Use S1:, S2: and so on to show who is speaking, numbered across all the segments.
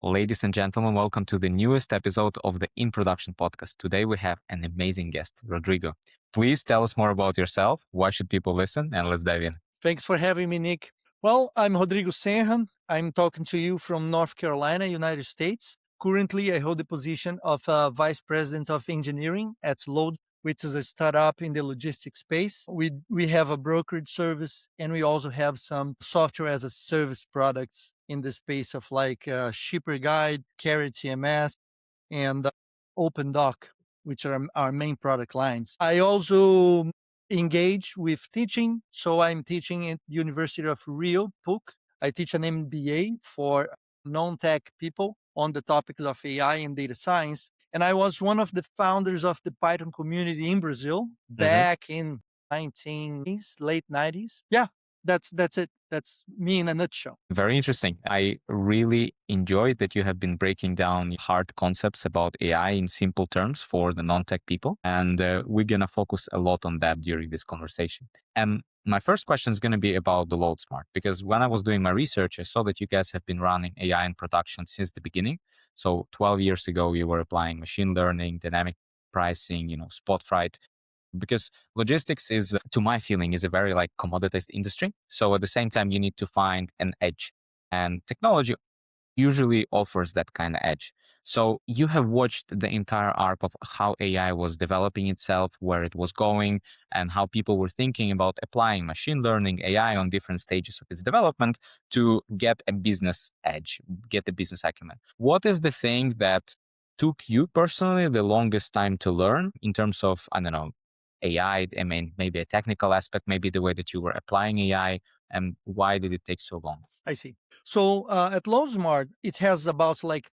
S1: Ladies and gentlemen, welcome to the newest episode of the In Production podcast. Today we have an amazing guest, Rodrigo. Please tell us more about yourself. Why should people listen? And let's dive in.
S2: Thanks for having me, Nick. Well, I'm Rodrigo Senra. I'm talking to you from North Carolina, United States. Currently, I hold the position of Vice President of Engineering at Load, which is a startup in the logistics space. We have a brokerage service, and we also have some software as a service products in the space of like Shipper Guide, Carrier TMS, and OpenDoc, which are our main product lines. I also engage with teaching. So I'm teaching at University of Rio, PUC. I teach an MBA for non-tech people on the topics of AI and data science. And I was one of the founders of the Python community in Brazil back in 1990s, late 90s. Yeah, that's it. That's me in a nutshell.
S1: Very interesting. I really enjoyed that you have been breaking down hard concepts about AI in simple terms for the non-tech people. And we're going to focus a lot on that during this conversation. And my first question is going to be about the Loadsmart, because when I was doing my research, I saw that you guys have been running AI in production since the beginning. So 12 years ago, you were applying machine learning, dynamic pricing, spot freight, because logistics is, to my feeling, is a very like commoditized industry. So at the same time, you need to find an edge, and technology usually offers that kind of edge. So you have watched the entire arc of how AI was developing itself, where it was going, and how people were thinking about applying machine learning, AI on different stages of its development to get a business edge, get the business acumen. What is the thing that took you personally the longest time to learn in terms of, I don't know, AI? I mean, maybe a technical aspect, maybe the way that you were applying AI, and why did it take so long?
S2: I see. So at Loadsmart, it has about like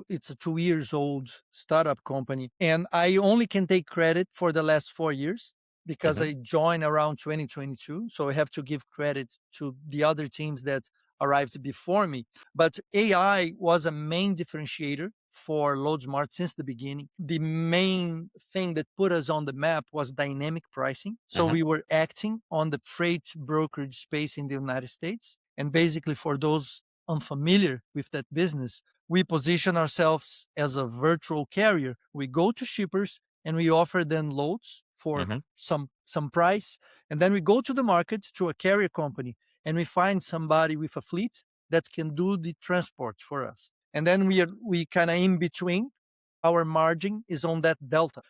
S2: it's a 2 years old startup company. And I only can take credit for the last 4 years because I joined around 2022. So I have to give credit to the other teams that arrived before me. But AI was a main differentiator for Loadsmart since the beginning. The main thing that put us on the map was dynamic pricing. So we were acting on the freight brokerage space in the United States. And basically, for those unfamiliar with that business, we position ourselves as a virtual carrier. We go to shippers and we offer them loads for some price. And then we go to the market to a carrier company and we find somebody with a fleet that can do the transport for us. And then we kind of in between. Our margin is on that delta.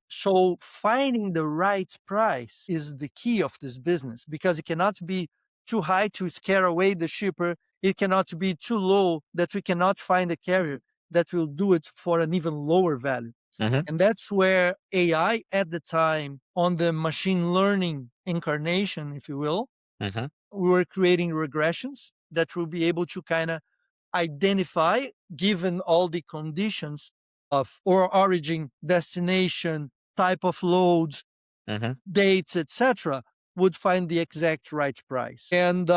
S2: So finding the right price is the key of this business, because it cannot be too high to scare away the shipper. It cannot be too low that we cannot find a carrier that will do it for an even lower value. And that's where AI at the time, on the machine learning incarnation, if you will, we were creating regressions that will be able to kind of identify, given all the conditions of or origin, destination, type of loads, dates, etc., would find the exact right price. And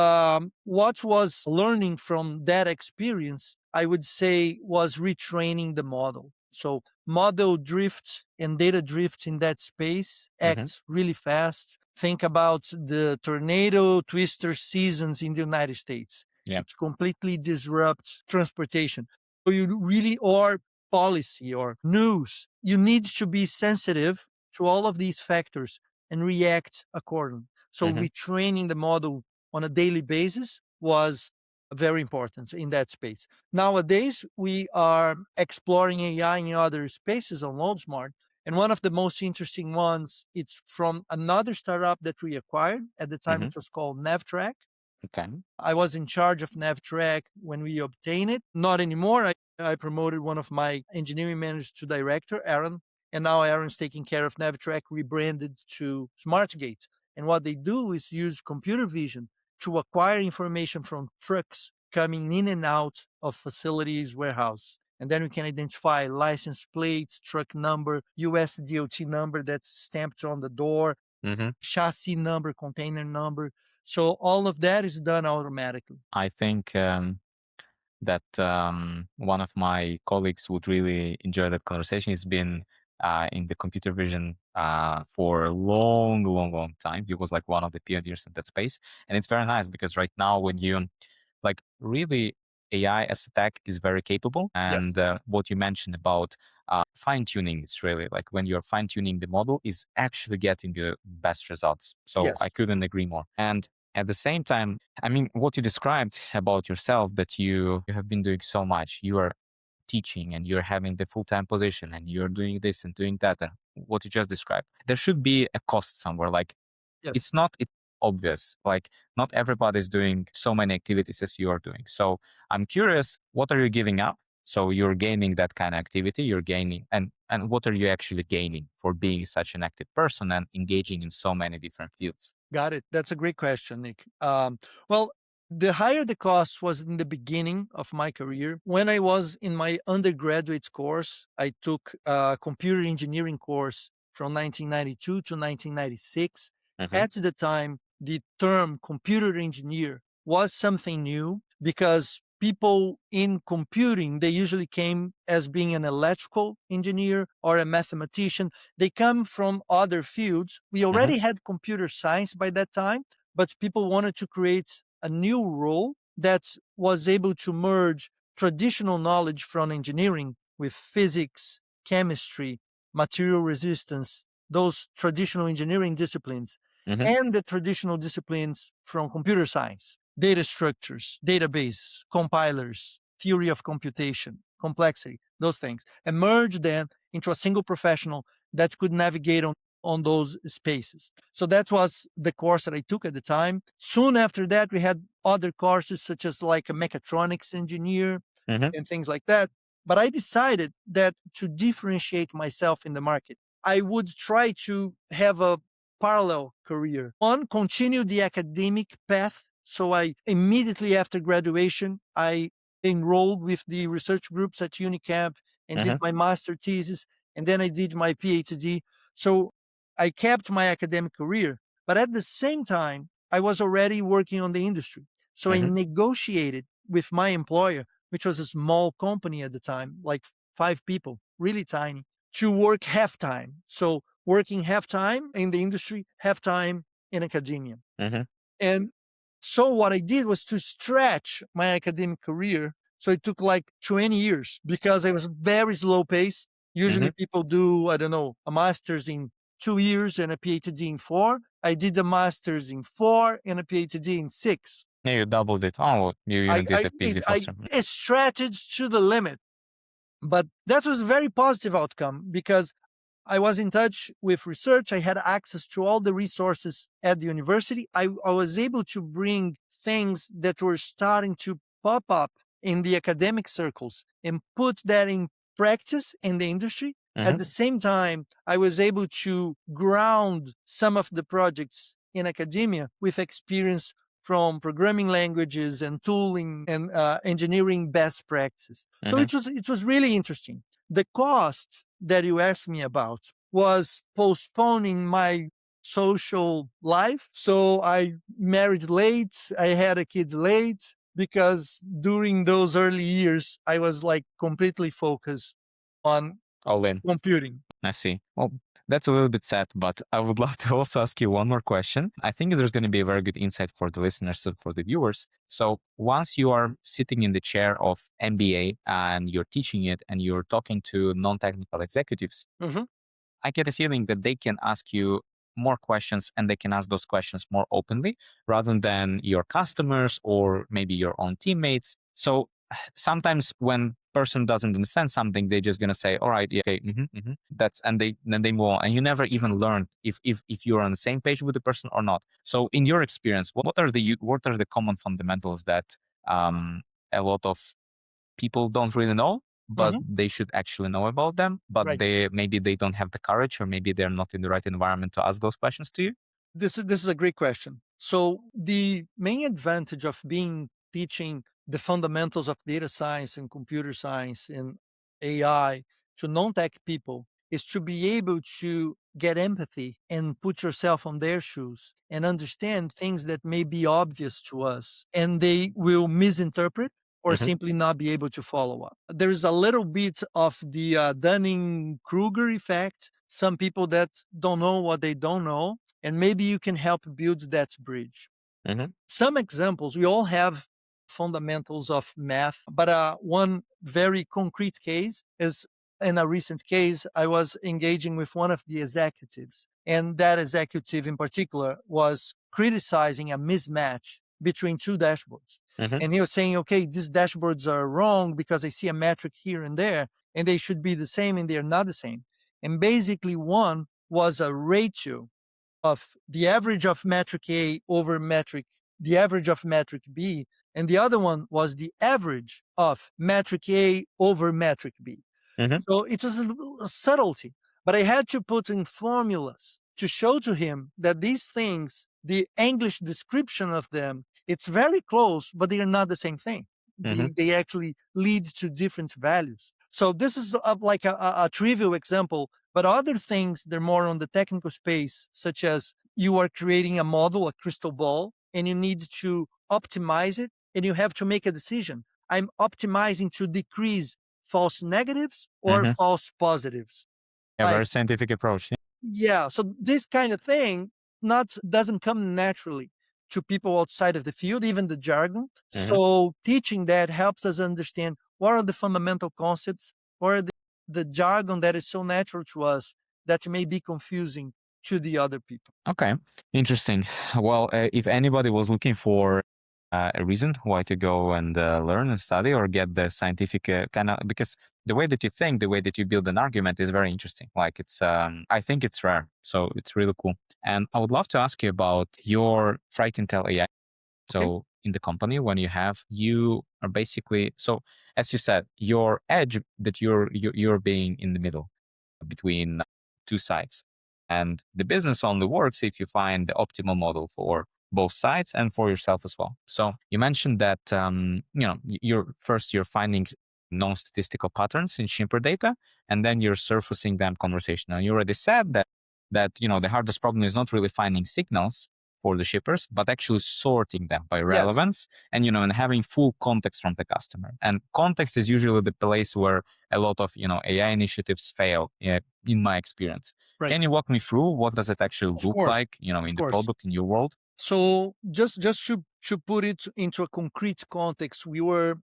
S2: what was learning from that experience, I would say, was retraining the model. So model drift and data drift in that space acts really fast. Think about the tornado twister seasons in the United States. It completely disrupts transportation. So you really, or policy or news, you need to be sensitive to all of these factors and react accordingly. So retraining the model on a daily basis was very important in that space. Nowadays, we are exploring AI in other spaces on Loadsmart. And one of the most interesting ones, it's from another startup that we acquired. At the time, it was called NavTrack. I was in charge of NavTrack when we obtained it. Not anymore. I promoted one of my engineering managers to director, Aaron. And now Aaron's taking care of NavTrack, rebranded to SmartGate. And what they do is use computer vision to acquire information from trucks coming in and out of facilities, warehouse. And then we can identify license plates, truck number, US DOT number that's stamped on the door, chassis number, container number. So all of that is done automatically.
S1: I think that one of my colleagues would really enjoy that conversation. He's been in the computer vision for a long, long, long time. He was like one of the pioneers in that space. And it's very nice because right now when you like really AI as a tech is very capable.
S2: Yes.
S1: And what you mentioned about fine tuning, it's really like when you're fine tuning the model is actually getting the best results. So I
S2: Yes.
S1: couldn't agree more. And at the same time, I mean, what you described about yourself, that you have been doing so much, you are teaching and you're having the full-time position and you're doing this and doing that, and what you just described, there should be a cost somewhere. Like
S2: Yes.
S1: it's obvious. Like not everybody's doing so many activities as you are doing. So I'm curious, what are you giving up? So you're gaining that kind of activity, you're gaining, and what are you actually gaining for being such an active person and engaging in so many different fields?
S2: Got it. That's a great question, Nick. Well, the higher the cost was in the beginning of my career. When I was in my undergraduate course, I took a computer engineering course from 1992 to 1996.
S1: Hmm.
S2: At the time, the term computer engineer was something new because people in computing, they usually came as being an electrical engineer or a mathematician. They come from other fields. We
S1: Hmm.
S2: already had computer science by that time, but people wanted to create a new role that was able to merge traditional knowledge from engineering with physics, chemistry, material resistance, those traditional engineering disciplines,
S1: Hmm.
S2: and the traditional disciplines from computer science, data structures, databases, compilers, theory of computation, complexity, those things, and merge them into a single professional that could navigate on those spaces. So that was the course that I took at the time. Soon after that, we had other courses such as like a mechatronics engineer
S1: Hmm.
S2: and things like that. But I decided that to differentiate myself in the market, I would try to have a parallel career. One, continue the academic path. So I immediately after graduation, I enrolled with the research groups at Unicamp and did
S1: Hmm.
S2: my master thesis, and then I did my PhD. So I kept my academic career, but at the same time, I was already working on the industry. So I
S1: Hmm.
S2: negotiated with my employer, which was a small company at the time, like 5 people, really tiny, to work half time. So working half time in the industry, half time in academia.
S1: Hmm.
S2: And so what I did was to stretch my academic career. So it took like 20 years because it was very slow pace. Usually
S1: Hmm.
S2: people do, I don't know, a master's in 2 years and a PhD in four. I did a master's in four and a PhD in six.
S1: Yeah, you doubled it. Oh, you even did
S2: I
S1: a
S2: did.
S1: PhD
S2: I
S1: faster.
S2: stretched to the limit. But that was a very positive outcome because I was in touch with research. I had access to all the resources at the university. I was able to bring things that were starting to pop up in the academic circles and put that in practice in the industry. At
S1: Hmm.
S2: the same time, I was able to ground some of the projects in academia with experience from programming languages and tooling and engineering best practices. So
S1: Hmm.
S2: it was really interesting. The cost that you asked me about was postponing my social life. So I married late, I had a kid late because during those early years I was like completely focused on
S1: All in.
S2: computing.
S1: I see. Well, that's a little bit sad, but I would love to also ask you one more question. I think there's going to be a very good insight for the listeners and for the viewers. So, once you are sitting in the chair of MBA and you're teaching it and you're talking to non technical executives,
S2: Mhm.
S1: I get a feeling that they can ask you more questions and they can ask those questions more openly rather than your customers or maybe your own teammates. So sometimes when person doesn't understand something, they're just gonna say, "All right, yeah, okay, that's," and then they move on, and you never even learn if you're on the same page with the person or not. So in your experience, what are the common fundamentals that a lot of people don't really know, but
S2: Mhm.
S1: they should actually know about them, but
S2: Right.
S1: they don't have the courage, or maybe they're not in the right environment to ask those questions to you?
S2: This is a great question. So the main advantage of being teaching the fundamentals of data science and computer science and AI to non-tech people is to be able to get empathy and put yourself on their shoes and understand things that may be obvious to us and they will misinterpret or
S1: Hmm.
S2: simply not be able to follow up. There is a little bit of the Dunning-Kruger effect. Some people that don't know what they don't know, and maybe you can help build that bridge.
S1: Hmm.
S2: Some examples, we all have fundamentals of math. But one very concrete case is, in a recent case, I was engaging with one of the executives, and that executive in particular was criticizing a mismatch between two dashboards.
S1: Mm-hmm.
S2: And he was saying, okay, these dashboards are wrong because I see a metric here and there, and they should be the same, and they're not the same. And basically, one was a ratio of the average of metric A over the average of metric B, and the other one was the average of metric A over metric B.
S1: Mm-hmm.
S2: So it was a subtlety, but I had to put in formulas to show to him that these things, the English description of them, it's very close, but they are not the same thing.
S1: Mm-hmm.
S2: They actually lead to different values. So this is like a trivial example, but other things, they're more on the technical space, such as you are creating a model, a crystal ball, and you need to optimize it, and you have to make a decision. I'm optimizing to decrease false negatives or
S1: Mm-hmm.
S2: false positives.
S1: A
S2: Like,
S1: very scientific approach.
S2: yeah, so this kind of thing not doesn't come naturally to people outside of the field, even the jargon.
S1: Mm-hmm.
S2: So teaching that helps us understand what are the fundamental concepts, what are the jargon that is so natural to us that may be confusing to the other people.
S1: Okay, interesting. Well, if anybody was looking for a reason why to go and learn and study or get the scientific kind of, because the way that you think, the way that you build an argument is very interesting. Like I think it's rare, so it's really cool. And I would love to ask you about your Fright Intel AI.
S2: Okay.
S1: So in the company, when you are basically, so as you said, your edge that you're being in the middle between two sides. And the business only works if you find the optimal model for both sides and for yourself as well. So you mentioned that you're finding non-statistical patterns in Shimper data, and then you're surfacing them conversational. And you already said that the hardest problem is not really finding signals for the shippers, but actually sorting them by
S2: Yes.
S1: relevance and having full context from the customer. And context is usually the place where a lot of AI initiatives fail, in my experience.
S2: Right.
S1: Can you walk me through what does it actually
S2: Of
S1: look
S2: course.
S1: like,
S2: Of
S1: in the
S2: course.
S1: product in your world?
S2: So just to put it into a concrete context, we were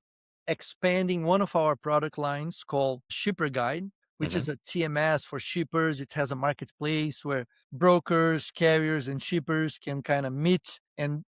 S2: expanding one of our product lines called Shipper Guide, which
S1: Mm-hmm.
S2: is a TMS for shippers. It has a marketplace where brokers, carriers, and shippers can kind of meet and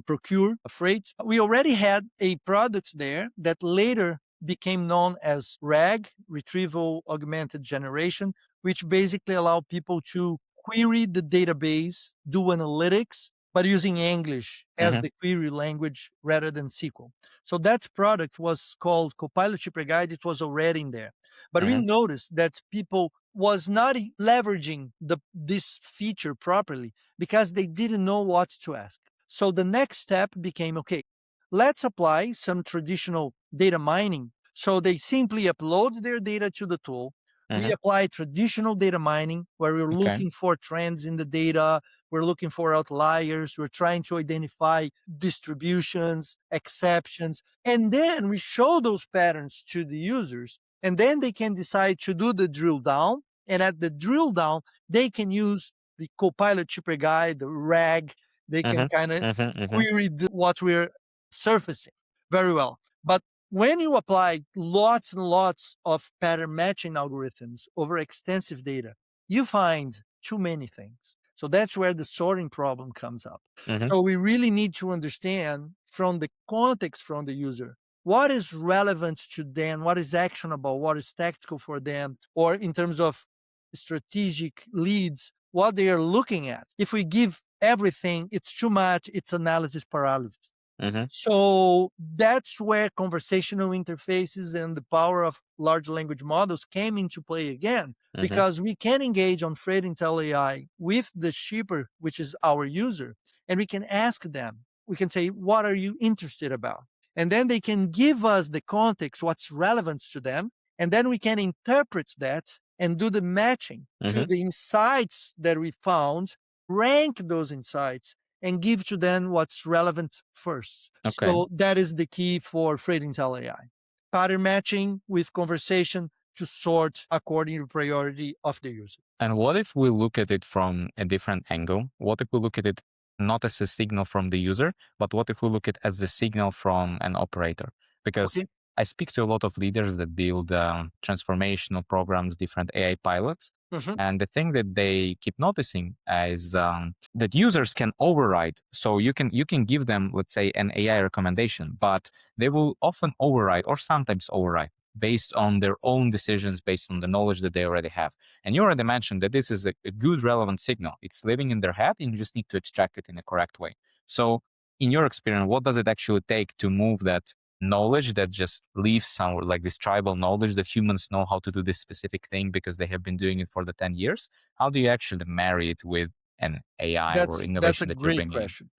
S2: procure a freight. We already had a product there that later became known as RAG, Retrieval Augmented Generation, which basically allow people to query the database, do analytics, but using English as
S1: Mm-hmm.
S2: the query language rather than SQL. So that product was called Copilot Shipper Guide. It was already in there. But we
S1: Mm-hmm.
S2: noticed that people was not leveraging this feature properly because they didn't know what to ask. So the next step became, okay, let's apply some traditional data mining. So they simply upload their data to the tool. We
S1: Mm-hmm.
S2: apply traditional data mining where we're
S1: Okay.
S2: looking for trends in the data. We're looking for outliers. We're trying to identify distributions, exceptions, and then we show those patterns to the users. And then they can decide to do the drill down. And at the drill down, they can use the Copilot Shipper Guide, the RAG. They can
S1: Mm-hmm.
S2: kind of
S1: Mm-hmm. Mm-hmm.
S2: query what we're surfacing very well. But when you apply lots and lots of pattern matching algorithms over extensive data, you find too many things. So that's where the sorting problem comes up.
S1: Mm-hmm.
S2: So we really need to understand from the context from the user what is relevant to them, what is actionable, what is tactical for them, or in terms of strategic leads, what they are looking at. If we give everything, it's too much, it's analysis paralysis.
S1: Mm-hmm.
S2: So that's where conversational interfaces and the power of large language models came into play again,
S1: Mm-hmm.
S2: because we can engage on Freight Intel AI with the shipper, which is our user, and we can ask them, we can say, what are you interested about? And then they can give us the context, what's relevant to them. And then we can interpret that and do the matching
S1: Mm-hmm.
S2: to the insights that we found, rank those insights, and give to them what's relevant first.
S1: Okay.
S2: So that is the key for Freight Intel AI. Pattern matching with conversation to sort according to priority of the user.
S1: And what if we look at it from a different angle? What if we look at it not as a signal from the user, but what if we look at as a signal from an operator? Because
S2: Okay.
S1: I speak to a lot of leaders that build transformational programs, different AI pilots.
S2: Mhm.
S1: And the thing that they keep noticing is that users can override. So you can give them, let's say, an AI recommendation, but they will often override or sometimes override based on their own decisions, based on the knowledge that they already have. And you already mentioned that this is a good relevant signal. It's living in their head, and you just need to extract it in a correct way. So, in your experience, what does it actually take to move that knowledge that just lives somewhere, like this tribal knowledge that humans know how to do this specific thing because they have been doing it for the 10 years? How do you actually marry it with an AI or
S2: That's a
S1: innovation that you're
S2: great
S1: bringing in?
S2: question.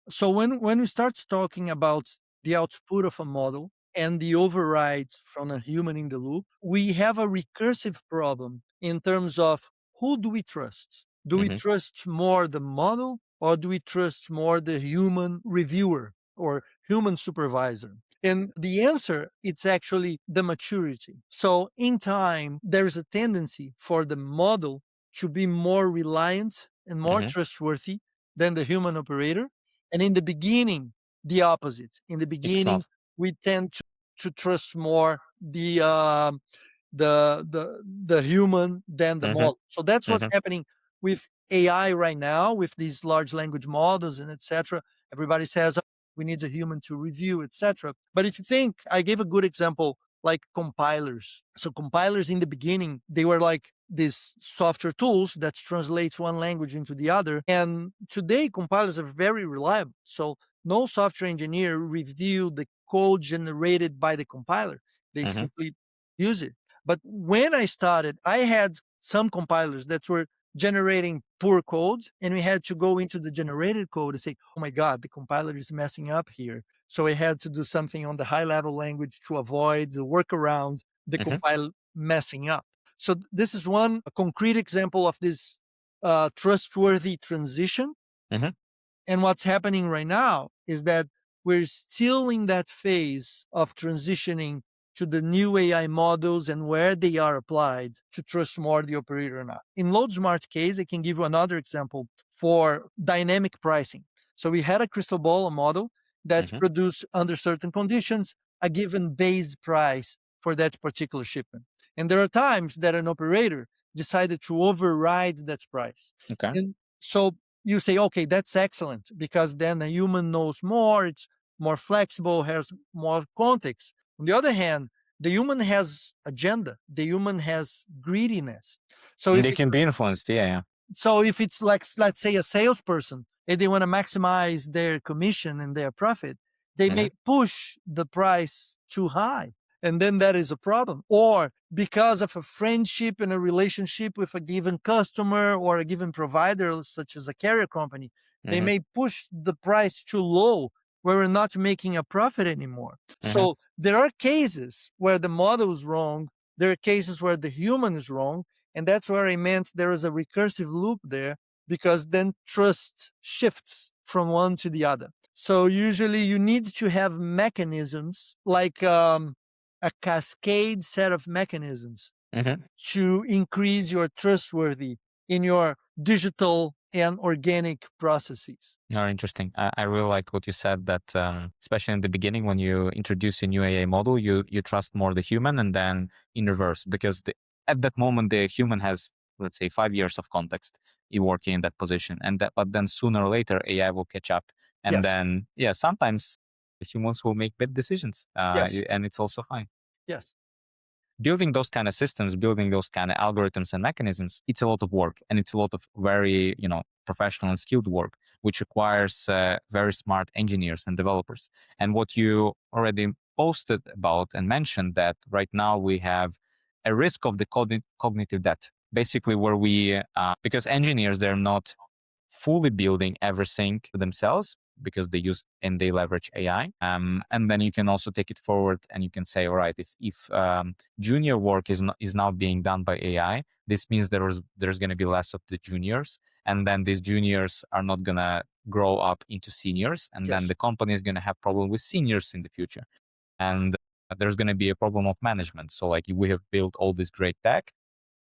S2: So when we start talking about the output of a model and the override from a human in the loop, we have a recursive problem in terms of who do we trust? Do we
S1: Hmm.
S2: trust more the model or do we trust more the human reviewer or human supervisor? And the answer, it's actually the maturity. So in time, there's a tendency for the model to be more reliant and more
S1: Hmm.
S2: trustworthy than the human operator, and in the beginning, the opposite. In the
S1: It's
S2: beginning,
S1: not.
S2: we tend to trust more the human than the
S1: Hmm.
S2: model. So that's what's
S1: Hmm.
S2: happening with AI right now, with these large language models and etc. Everybody says, "Oh, we need a human to review, etc." But if you think, I gave a good example, like compilers. So compilers in the beginning, they were like these software tools that translates one language into the other. And today compilers are very reliable. So no software engineer review the code generated by the compiler. They
S1: Hmm.
S2: simply use it. But when I started, I had some compilers that were generating poor code, and we had to go into the generated code and say, oh my God, the compiler is messing up here. So I had to do something on the high level language to avoid the workaround the
S1: Hmm.
S2: compile messing up. So this is one concrete example of this trustworthy transition.
S1: Hmm.
S2: And what's happening right now is that we're still in that phase of transitioning to the new AI models and where they are applied to trust more the operator or not. In Loadsmart case, I can give you another example for dynamic pricing. So we had a crystal ball, a model that
S1: Hmm.
S2: produced under certain conditions a given base price for that particular shipment. And there are times that an operator decided to override that price.
S1: Okay.
S2: And so you say, okay, that's excellent because then a human knows more, it's more flexible, has more context. On the other hand, the human has agenda, the human has greediness. So
S1: And
S2: if
S1: they
S2: it's
S1: can be influenced. Yeah. Yeah.
S2: like, let's say, a salesperson and they want to maximize their commission and their profit, they
S1: Hmm.
S2: may push the price too high. And then that is a problem. Or because of a friendship and a relationship with a given customer or a given provider, such as a carrier company, they
S1: Hmm.
S2: may push the price too low where we're not making a profit anymore.
S1: Hmm.
S2: So there are cases where the model is wrong. There are cases where the human is wrong, and that's where I meant there is a recursive loop there because then trust shifts from one to the other. So usually you need to have mechanisms like a cascade set of mechanisms
S1: Hmm.
S2: to increase your trustworthy in your digital and organic processes.
S1: Oh, interesting. I really liked what you said that, especially in the beginning, when you introduce a new AI model, you trust more the human, and then in reverse, because at that moment, the human has, let's say, 5 years of context in working in that position. But then sooner or later, AI will catch up. And
S2: Yes,
S1: then, yeah, sometimes the humans will make bad decisions,
S2: yes,
S1: and it's also fine.
S2: yes,
S1: Building those kind of systems, building those kind of algorithms and mechanisms, it's a lot of work, and it's a lot of very, professional and skilled work, which requires very smart engineers and developers. And what you already posted about and mentioned, that right now we have a risk of the cognitive debt, basically, where because engineers, they're not fully building everything themselves because they use and they leverage AI. And then you can also take it forward and you can say, all right, if junior work is now being done by AI, this means there's going to be less of the juniors, and then these juniors are not going to grow up into seniors, and then
S2: yes,
S1: the company is going to have problem with seniors in the future, and there's going to be a problem of management. So like we have built all this great tech,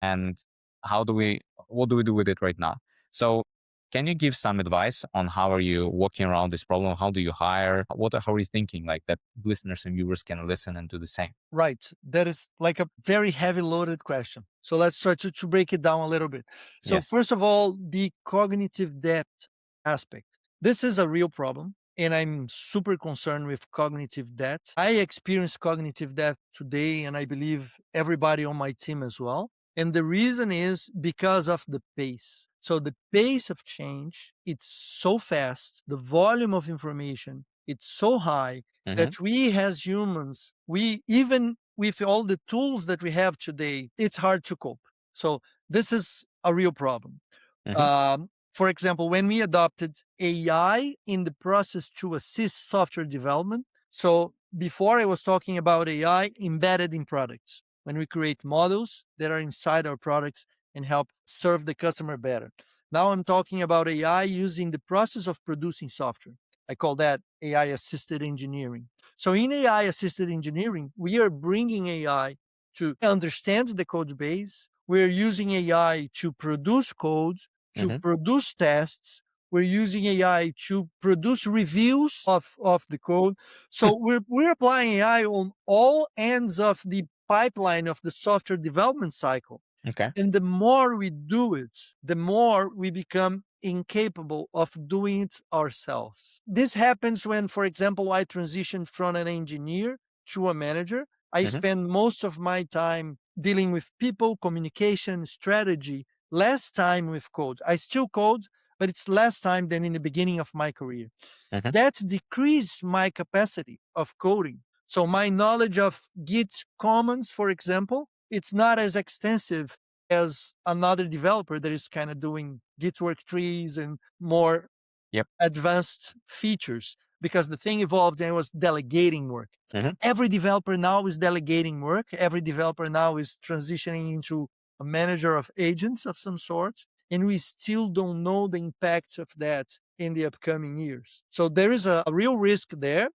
S1: and how do we what do we do with it right now? So Can you give some advice on how are you working around this problem? How do you hire? How are you thinking like that listeners and viewers can listen and do the same?
S2: Right. That is like a very heavy loaded question. So let's try to break it down a little bit. So,
S1: Yes.
S2: first of all, the cognitive depth aspect. This is a real problem. And I'm super concerned with cognitive depth. I experience cognitive depth today, and I believe everybody on my team as well. And the reason is because of the pace. So the pace of change, it's so fast. The volume of information, it's so high
S1: Mm-hmm.
S2: that we as humans, we even with all the tools that we have today, it's hard to cope. So this is a real problem.
S1: Mm-hmm.
S2: For example, when we adopted AI in the process to assist software development. So before I was talking about AI embedded in products, when we create models that are inside our products and help serve the customer better. Now I'm talking about AI using the process of producing software. I call that AI assisted engineering. So in AI assisted engineering, we are bringing AI to understand the code base. We're using AI to produce code, to
S1: Mm-hmm.
S2: produce tests. We're using AI to produce reviews of the code. So we're applying AI on all ends of the pipeline of the software development cycle.
S1: Okay.
S2: And the more we do it, the more we become incapable of doing it ourselves. This happens when, for example, I transition from an engineer to a manager. I
S1: Mm-hmm.
S2: spend most of my time dealing with people, communication, strategy, less time with code. I still code, but it's less time than in the beginning of my career.
S1: Mm-hmm.
S2: That decreased my capacity of coding. So my knowledge of Git Commons, for example, it's not as extensive as another developer that is kind of doing Git work trees and more
S1: Yep.
S2: advanced features because the thing evolved and it was delegating work.
S1: Mm-hmm.
S2: Every developer now is delegating work. Every developer now is transitioning into a manager of agents of some sort. And we still don't know the impact of that in the upcoming years. So there is a real risk there.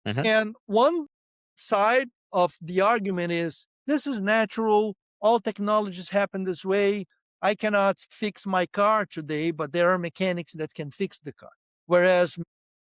S1: Mm-hmm.
S2: And one side of the argument is this is natural. All technologies happen this way. I cannot fix my car today, but there are mechanics that can fix the car. Whereas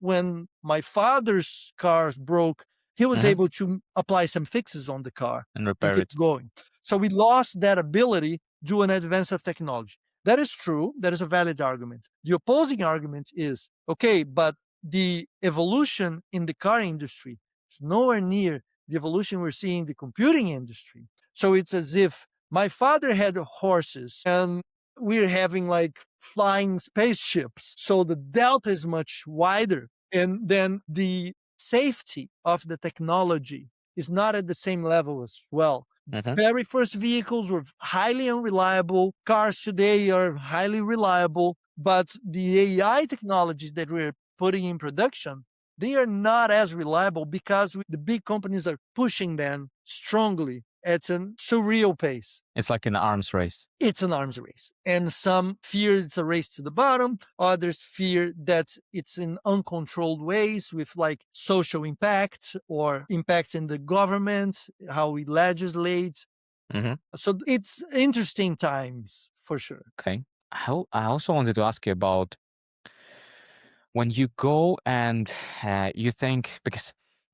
S2: when my father's car broke, he was
S1: Mm-hmm.
S2: able to apply some fixes on the car
S1: And
S2: and
S1: repair
S2: keep
S1: it.
S2: going. So we lost that ability due to an advance of technology. That is true. That is a valid argument. The opposing argument is okay, but the evolution in the car industry is nowhere near the evolution we're seeing in the computing industry. So it's as if my father had horses and we're having like flying spaceships. So the delta is much wider. And then the safety of the technology is not at the same level as well.
S1: Mm-hmm.
S2: Very first vehicles were highly unreliable. Cars today are highly reliable, but the AI technologies that we're putting in production, they are not as reliable because the big companies are pushing them strongly at a surreal pace.
S1: It's like an arms race.
S2: It's an arms race. And some fear it's a race to the bottom. Others fear that it's in uncontrolled ways with like social impact or impact in the government, how we legislate.
S1: Mm-hmm.
S2: So it's interesting times for sure.
S1: Okay. I also wanted to ask you about when you go and you think, because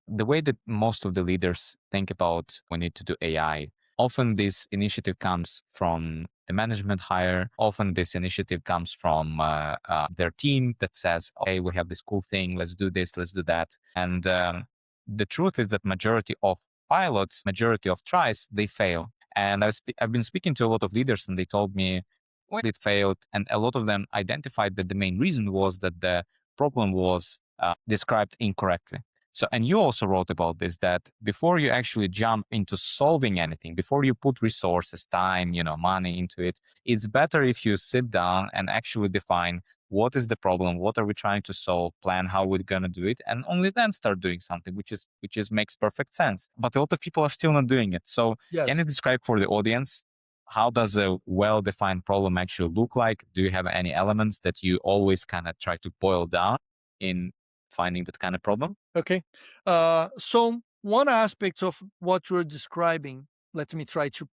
S1: the way that most of the leaders think about we need to do AI, often this initiative comes from the management hire. Often this initiative comes from their team that says, okay, we have this cool thing, let's do this, let's do that. And the truth is that majority of pilots, majority of tries, they fail. And I've been speaking to a lot of leaders and they told me when it failed, and a lot of them identified that the main reason was that the problem was described incorrectly. So, and you also wrote about this, that before you actually jump into solving anything, before you put resources, time, money into it, it's better if you sit down and actually define what is the problem, what are we trying to solve, plan how we're going to do it, and only then start doing something, which is makes perfect sense. But a lot of people are still not doing it. So, can
S2: Yes.
S1: you describe for the audience how does a well-defined problem actually look like? Do you have any elements that you always kind of try to boil down in finding that kind of problem?
S2: Okay. So one aspect of what you're describing, let me try to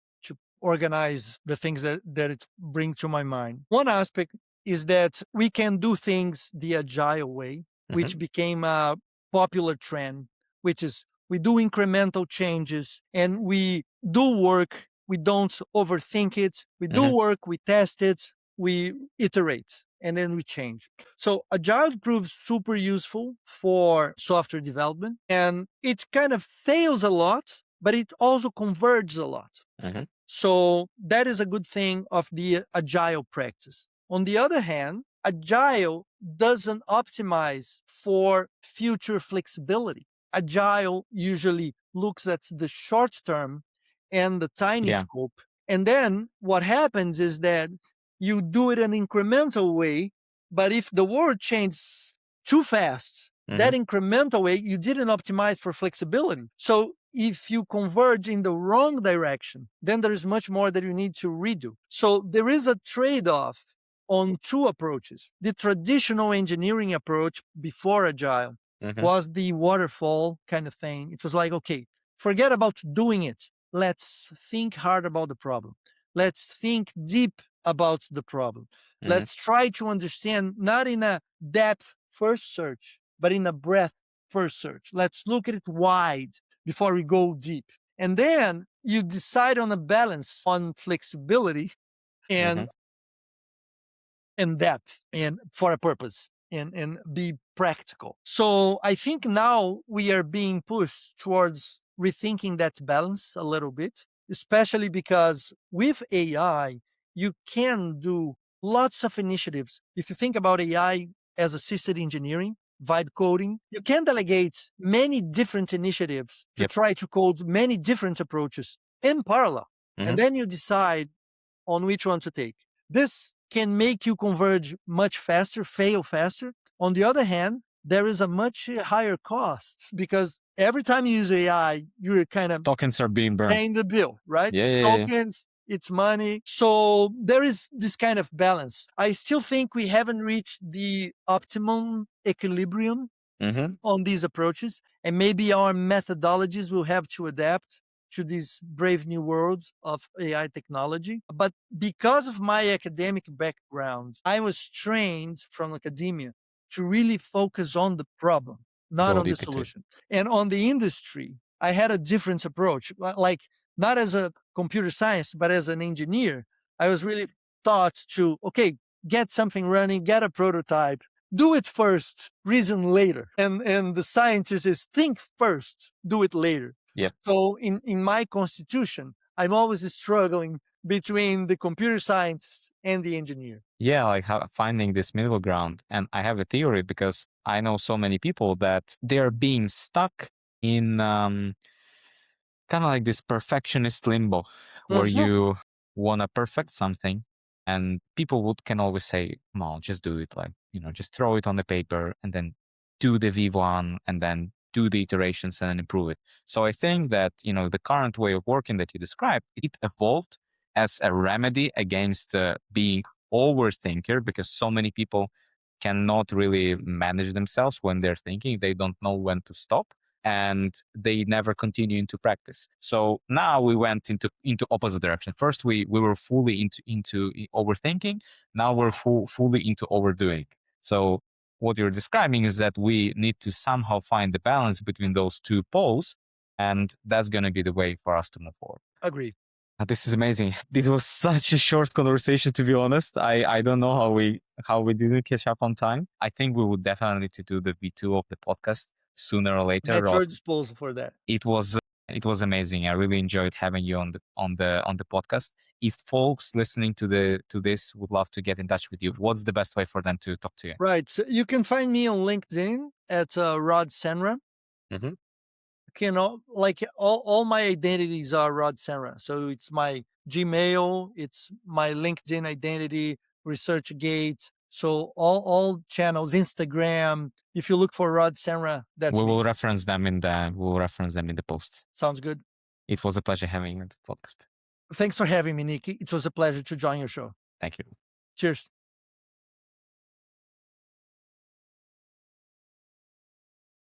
S2: organize the things that it bring to my mind. One aspect is that we can do things the agile way, which became a popular trend, which is we do incremental changes and we do work. We don't overthink it. We do work, we test it, we iterate, and then we change. So agile proves super useful for software development, and it kind of fails a lot, but it also converges a lot. So that is a good thing of the agile practice. On the other hand, agile doesn't optimize for future flexibility. Agile usually looks at the short term and the tiny
S1: Yeah.
S2: scope. And then what happens is that you do it an incremental way, but if the world changes too fast, that incremental way, you didn't optimize for flexibility. So if you converge in the wrong direction, then there is much more that you need to redo. So there is a trade off on two approaches. The traditional engineering approach before agile was the waterfall kind of thing. It was like, okay, forget about doing it. Let's think hard about the problem. Let's think deep about the problem. Let's try to understand, not in a depth first search, but in a breadth first search. Let's look at it wide before we go deep. And then you decide on a balance on flexibility and depth and for a purpose and be practical. So I think now we are being pushed towards rethinking that balance a little bit, especially because with AI, you can do lots of initiatives. If you think about AI as assisted engineering, vibe coding, you can delegate many different initiatives to try to code many different approaches in parallel. And then you decide on which one to take. This can make you converge much faster, fail faster. On the other hand, there is a much higher cost because every time you use AI, you're kind of
S1: Tokens are being burned.
S2: paying the bill, right?
S1: Yeah.
S2: Tokens, it's money. So there is this kind of balance. I still think we haven't reached the optimum equilibrium on these approaches, and maybe our methodologies will have to adapt to these brave new worlds of AI technology. But because of my academic background, I was trained from academia to really focus on the problem, not
S1: Go
S2: on the
S1: deep into it.
S2: solution. And on the industry, I had a different approach, like not as a computer science, but as an engineer. I was really taught to, okay, get something running, get a prototype, do it first, reason later. And the scientist is think first, do it later.
S1: Yeah.
S2: So in my constitution, I'm always struggling between the computer scientist and the engineer.
S1: Yeah, like finding this middle ground. And I have a theory because I know so many people that they're being stuck in kind of like this perfectionist limbo where you want to perfect something and people can always say, no, just do it. Like, just throw it on the paper and then do the V1 and then do the iterations and then improve it. So I think that, the current way of working that you described, it evolved as a remedy against being overthinker because so many people cannot really manage themselves when they're thinking. They don't know when to stop and they never continue into practice. So now we went into opposite direction. First, we were fully into overthinking. Now we're fully into overdoing. So what you're describing is that we need to somehow find the balance between those two poles, and that's going to be the way for us to move forward.
S2: Agree.
S1: This is amazing. This was such a short conversation, to be honest. I don't know how we didn't catch up on time. I think we would definitely need to do the V2 of the podcast sooner or later.
S2: At your disposal for that.
S1: It was amazing. I really enjoyed having you on the podcast. If folks listening to this would love to get in touch with you, what's the best way for them to talk to you?
S2: Right. So you can find me on LinkedIn at Rod Senra. All my identities are Rod Senra. So it's my Gmail, it's my LinkedIn identity, ResearchGate. So all channels, Instagram. If you look for Rod Senra, that's
S1: we
S2: me.
S1: will reference them in the posts.
S2: Sounds good.
S1: It was a pleasure having you on the podcast.
S2: Thanks for having me, Nikki. It was a pleasure to join your show.
S1: Thank you.
S2: Cheers.